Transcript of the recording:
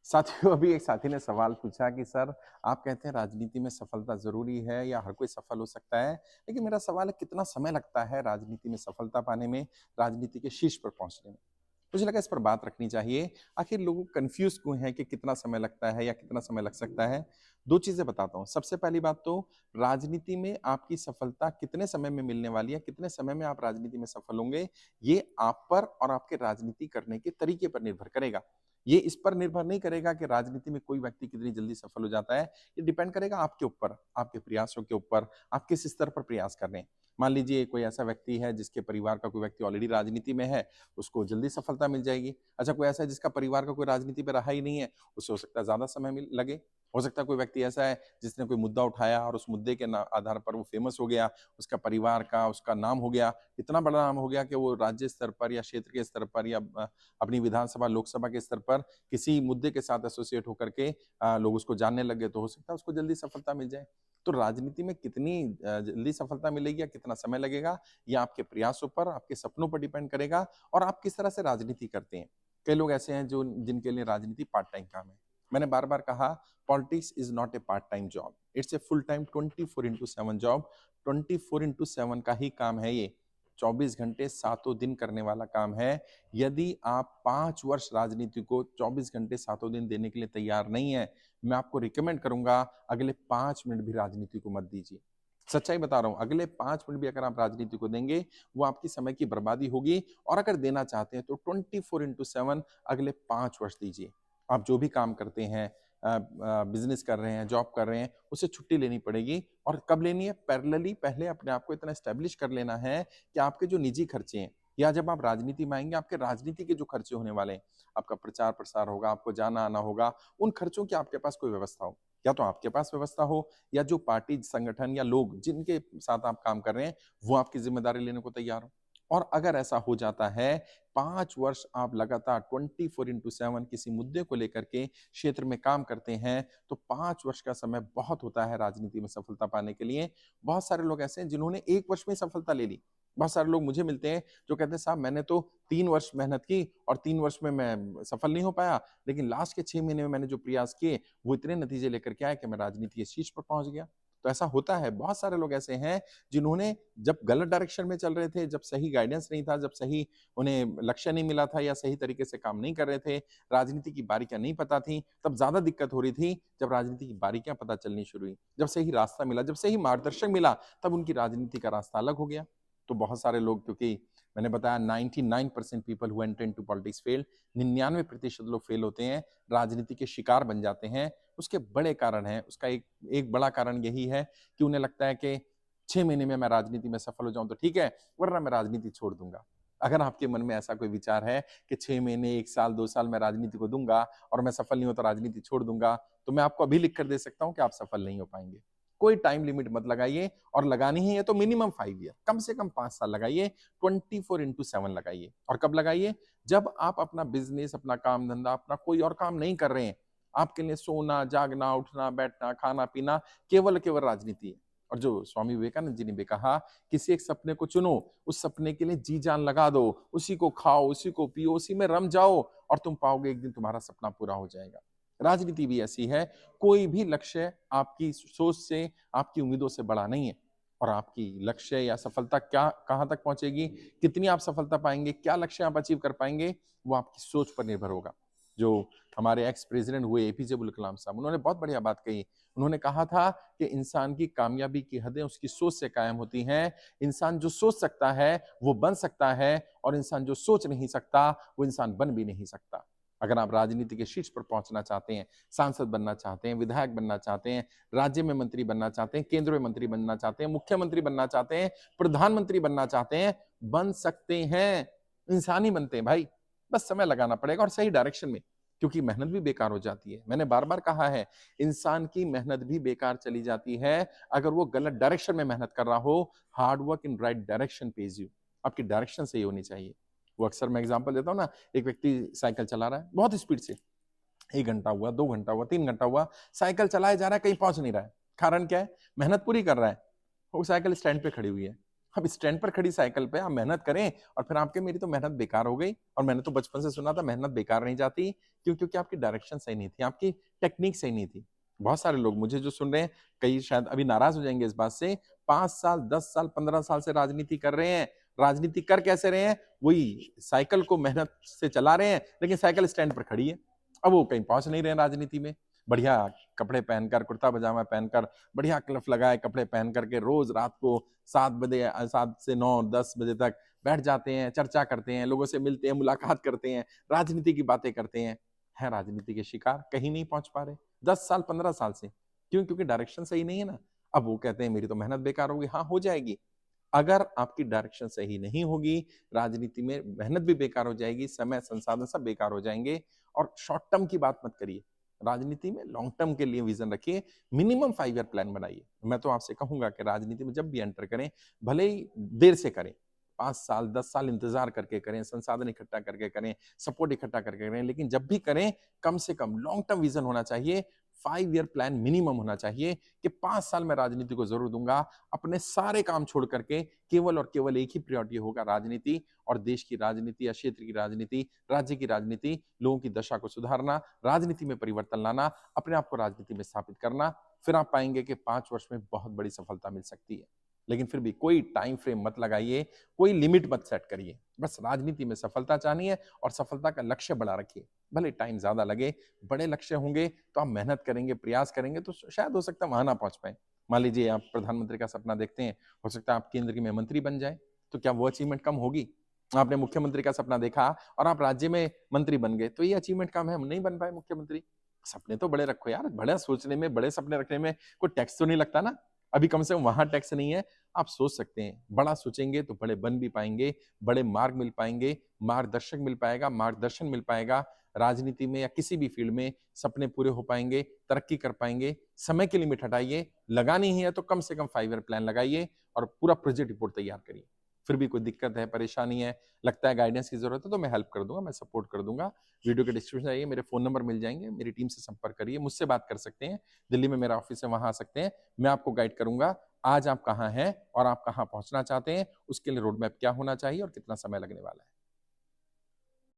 साथियों, अभी एक साथी ने सवाल पूछा कि सर, आप कहते हैं राजनीति में सफलता ज़रूरी है या हर कोई सफल हो सकता है। लेकिन मेरा सवाल है कितना समय लगता है राजनीति में सफलता पाने में, राजनीति के शीर्ष पर पहुँचने में? मुझे लगा इस पर बात रखनी चाहिए। आखिर लोग कन्फ्यूज़ क्यों हैं कि कितना समय लगता है या कितना समय लग सकता है? 2 चीज़ें बताता हूँ। सबसे पहली बात तो राजनीति में आपकी सफलता कितने समय में मिलने वाली है, कितने समय में आप राजनीति में सफल होंगे, ये आप पर और आपके राजनीति करने के तरीके पर निर्भर करेगा। ये इस पर निर्भर नहीं करेगा कि राजनीति में कोई व्यक्ति कितनी जल्दी सफल हो जाता है। ये डिपेंड करेगा आपके ऊपर, आपके प्रयासों के ऊपर, आप किस स्तर पर प्रयास कर रहे हैं। मान लीजिए कोई ऐसा व्यक्ति है जिसके परिवार का कोई व्यक्ति ऑलरेडी राजनीति में है, उसको जल्दी सफलता मिल जाएगी। अच्छा, कोई ऐसा है जिसका परिवार का कोई राजनीति पे रहा ही नहीं है, उसे हो सकता है ज़्यादा समय मिल लगे। हो सकता है कोई व्यक्ति ऐसा है जिसने कोई मुद्दा उठाया और उस मुद्दे के ना आधार पर वो फेमस हो गया, उसका परिवार का, उसका नाम हो गया, इतना बड़ा नाम हो गया कि वो राज्य स्तर पर या क्षेत्र के स्तर पर या अपनी विधानसभा, लोकसभा के स्तर पर किसी मुद्दे के साथ एसोसिएट होकर के लोग उसको जानने लग गए, तो हो सकता है उसको जल्दी सफलता मिल जाए। तो राजनीति में कितनी जल्दी सफलता मिलेगी या कितना समय लगेगा, ये आपके प्रयासों पर, आपके सपनों पर डिपेंड करेगा और आप किस तरह से राजनीति करते हैं। कई लोग ऐसे हैं जो जिनके लिए राजनीति पार्ट टाइम काम है। मैंने बार-बार कहा, politics is not a part time job, it's a full time 24/7 job. 24/7 का ही काम है ये। 24 घंटे सातों दिन करने वाला काम है। यदि आप 5 वर्ष राजनीति को 24 घंटे सातों दिन देने के लिए तैयार नहीं हैं, मैं आपको रिकमेंड करूँगा अगले 5 मिनट भी राजनीति को मत दीजिए। सच्चाई बता रहा हूँ, अगले 5 मिनट भी अगर आप राजनीति को देंगे, वो आपकी समय की बर्बादी होगी और अगर देना चाहते हैं तो 24/7 अगले 5 वर्ष दीजिए। आप जो भी काम करते हैं, बिज़नेस कर रहे हैं, जॉब कर रहे हैं, उससे छुट्टी लेनी पड़ेगी और कब लेनी है? पैरेलली पहले अपने आप को इतना एस्टेब्लिश कर लेना है कि आपके जो निजी खर्चे हैं या जब आप राजनीति में आएँगे, आपके राजनीति के जो खर्चे होने वाले हैं, आपका प्रचार-प्रसार होगा, आपको जाना-आना होगा, उन खर्चों की आपके पास कोई व्यवस्था हो। या तो आपके पास व्यवस्था हो या जो पार्टी, संगठन या लोग जिनके साथ आप काम कर रहे हैं, वो आपकी ज़िम्मेदारी लेने को तैयार हों। और अगर ऐसा हो जाता है, 5 वर्ष आप लगातार 24/7 किसी मुद्दे को लेकर के क्षेत्र में काम करते हैं, तो 5 वर्ष का समय बहुत होता है राजनीति में सफलता पाने के लिए। बहुत सारे लोग ऐसे हैं जिन्होंने 1 वर्ष में सफलता ले ली। बहुत सारे लोग मुझे मिलते हैं जो कहते हैं साहब मैंने तो 3 वर्ष मेहनत की और 3 वर्ष में मैं सफल नहीं हो पाया, लेकिन लास्ट के 6 महीने में मैंने जो प्रयास किए, वो इतने नतीजे लेकर के आए कि मैं राजनीति के शीर्ष पर पहुँच गया। तो ऐसा होता है, बहुत सारे लोग ऐसे हैं जिन्होंने जब गलत डायरेक्शन में चल रहे थे, जब सही गाइडेंस नहीं था, जब सही उन्हें लक्ष्य नहीं मिला था या सही तरीके से काम नहीं कर रहे थे, राजनीति की बारीकियाँ नहीं पता थी, तब ज़्यादा दिक्कत हो रही थी, जब राजनीति की बारीकियाँ पता चलनी शुरू हुई। जब सही रास्ता मिला, जब सही मार्गदर्शक मिला, तब उनकी राजनीति का रास्ता अलग हो गया। तो बहुत सारे लोग, क्योंकि मैंने बताया 99% people who enter into politics fail, 99% लोग फेल होते हैं, राजनीति के शिकार बन जाते हैं। उसके बड़े कारण हैं, उसका एक एक बड़ा कारण यही है कि उन्हें लगता है कि 6 महीने में मैं राजनीति में सफल हो जाऊँ तो ठीक है, वरना मैं राजनीति छोड़ दूँगा। अगर आपके मन में ऐसा कोई विचार है कि 6 महीने, 1 साल, 2 साल मैं राजनीति को दूँगा और मैं सफल नहीं हुआ तो राजनीति छोड़ दूँगा, तो मैं आपको अभी लिख कर दे सकता हूँ कि आप सफल नहीं हो पाएँगे। कोई टाइम लिमिट मत लगाइए और लगानी ही है तो मिनिमम 5 ईयर, कम से कम 5 साल लगाइए, 24/7 लगाइए। और कब लगाइए? जब आप अपना बिज़नेस, अपना काम-धंधा, अपना कोई और काम नहीं कर रहे हैं। आपके लिए सोना, जागना, उठना, बैठना, खाना-पीना केवल राजनीति है। और जो स्वामी विवेकानंद जी ने भी कहा, किसी एक सपने को चुनो, उस सपने के लिए जी-जान लगा दो, उसी को खाओ, उसी को पियो, उसी में रम जाओ और तुम पाओगे एक दिन तुम्हारा सपना पूरा हो जाएगा। राजनीति भी ऐसी है, कोई भी लक्ष्य आपकी सोच से, आपकी उम्मीदों से बड़ा नहीं है और आपकी लक्ष्य या सफलता क्या कहाँ तक पहुँचेगी, कितनी आप सफलता पाएँगे, क्या लक्ष्य आप अचीव कर पाएँगे, वो आपकी सोच पर निर्भर होगा। जो हमारे एक्स प्रेसिडेंट हुए एपीजे अब्दुल कलाम साहब, उन्होंने बहुत बढ़िया बात कही। उन्होंने कहा था कि इंसान की कामयाबी की हदें उसकी सोच से कायम होती हैं। इंसान जो सोच सकता है, वो बन सकता है और इंसान जो सोच नहीं सकता, वो इंसान बन भी नहीं सकता। अगर आप राजनीति के शीर्ष पर पहुंचना चाहते हैं, सांसद बनना चाहते हैं, विधायक बनना चाहते हैं, राज्य में मंत्री बनना चाहते हैं, केंद्र में मंत्री बनना चाहते हैं, मुख्यमंत्री बनना चाहते हैं, प्रधानमंत्री बनना चाहते हैं, बन सकते हैं। इंसान ही बनते हैं भाई। बस समय लगाना पड़ेगा और सही डायरेक्शन में, क्योंकि मेहनत भी बेकार हो जाती है। मैंने बार-बार कहा है, इंसान की मेहनत भी बेकार चली जाती है अगर वो गलत डायरेक्शन में मेहनत कर रहा हो। Hard work in right direction page you. आपकी डायरेक्शन सही होनी चाहिए। वो अक्सर मैं एग्जांपल देता हूँ ना, एक व्यक्ति साइकिल चला रहा है बहुत स्पीड से, 1 घंटा हुआ, 2 घंटा हुआ, 3 घंटा हुआ, साइकिल चलाए जा रहा है, कहीं पहुंच नहीं रहा है। कारण क्या है? मेहनत पूरी कर रहा है, वो साइकिल स्टैंड पे खड़ी हुई है। अब स्टैंड पर खड़ी साइकिल पे आप मेहनत करें और फिर आपके मेरी तो मेहनत बेकार हो गई। और मैंने तो बचपन से सुना था मेहनत बेकार नहीं जाती। क्यों? क्योंकि आपकी डायरेक्शन सही नहीं थी, आपकी टेक्निक सही नहीं थी। बहुत सारे लोग मुझे जो सुन रहे हैं, कई शायद अभी नाराज हो जाएंगे इस बात से, 5 साल 10 साल 15 साल से राजनीति कर रहे हैं। राजनीति कर कैसे रहे हैं? वही साइकिल को मेहनत से चला रहे हैं, लेकिन साइकिल स्टैंड पर खड़ी है। अब वो कहीं पहुंच नहीं रहे हैं राजनीति में। बढ़िया कपड़े पहनकर, कुर्ता पजामा पहनकर, बढ़िया क्लफ लगाए कपड़े पहन करके रोज रात को 7 बजे, 7 से 9 10 बजे तक बैठ जाते हैं, चर्चा करते हैं, लोगों से मिलते हैं, मुलाकात करते हैं, राजनीति की बातें करते हैं राजनीति के शिकार, कहीं नहीं पहुंच पा रहे 10 साल 15 साल से। क्यों? क्योंकि डायरेक्शन सही नहीं है ना। अब वो कहते हैं मेरी तो मेहनत बेकार होगी। हाँ, हो जाएगी। अगर आपकी डायरेक्शन सही नहीं होगी, राजनीति में मेहनत भी बेकार हो जाएगी, समय संसाधन सब बेकार हो जाएंगे। और शॉर्ट टर्म की बात मत करिए, राजनीति में लॉन्ग टर्म के लिए विजन रखिए, मिनिमम 5 ईयर प्लान बनाइए। मैं तो आपसे कहूंगा कि राजनीति में जब भी एंटर करें, भले ही देर से करें, 5 साल 10 साल इंतजार करके करें, संसाधन इकट्ठा करके करें, सपोर्ट इकट्ठा करके करें, लेकिन जब भी करें कम से कम लॉन्ग टर्म विजन होना चाहिए। 5 ईयर प्लान मिनिमम होना चाहिए कि 5 साल में राजनीति को जरूर दूंगा, अपने सारे काम छोड़ करके केवल और केवल एक ही प्रायोरिटी होगा राजनीति। और देश की राजनीति या क्षेत्र की राजनीति, राज्य की राजनीति, लोगों की दशा को सुधारना, राजनीति में परिवर्तन लाना, अपने आप को राजनीति में स्थापित करना। फिर आप पाएंगे कि 5 वर्ष में बहुत बड़ी सफलता मिल सकती है। लेकिन फिर भी कोई टाइम फ्रेम मत लगाइए, कोई लिमिट मत सेट करिए। बस राजनीति में सफलता चाहनी है और सफलता का लक्ष्य बड़ा रखिए। भले टाइम ज्यादा लगे, बड़े लक्ष्य होंगे तो आप मेहनत करेंगे, प्रयास करेंगे तो शायद हो सकता है वहां ना पहुंच पाए। मान लीजिए आप प्रधानमंत्री का सपना देखते हैं, हो सकता है आप केंद्र में मंत्री बन जाए, तो क्या वो अचीवमेंट कम होगी? आपने मुख्यमंत्री का सपना देखा और आप राज्य में मंत्री बन गए, तो ये अचीवमेंट कम है, हम नहीं बन पाए मुख्यमंत्री। सपने तो बड़े रखो यार, बड़े सोचने में, बड़े सपने रखने में कोई टैक्स तो नहीं लगता ना। अभी कम से कम वहां टैक्स नहीं है। आप सोच सकते हैं, बड़ा सोचेंगे तो बड़े बन भी पाएंगे, बड़े मार्ग मिल पाएंगे, मार्गदर्शक मिल पाएगा, मार्गदर्शन मिल पाएगा। राजनीति में या किसी भी फील्ड में सपने पूरे हो पाएंगे, तरक्की कर पाएंगे। समय की लिमिट हटाइए, लगानी ही है तो कम से कम 5 ईयर प्लान लगाइए और पूरा प्रोजेक्ट रिपोर्ट तैयार करिए। फिर भी कोई दिक्कत है, परेशानी है, लगता है गाइडेंस की जरूरत है, तो मैं हेल्प कर दूंगा, मैं सपोर्ट कर दूंगा। वीडियो के डिस्क्रिप्शन आइए, मेरे फोन नंबर मिल जाएंगे, मेरी टीम से संपर्क करिए, मुझसे बात कर सकते हैं। दिल्ली में मेरा ऑफिस है, वहां आ सकते हैं, मैं आपको गाइड करूंगा। आज आप कहाँ हैं और आप कहाँ पहुंचना चाहते हैं, उसके लिए रोड मैप क्या होना चाहिए और कितना समय लगने वाला है।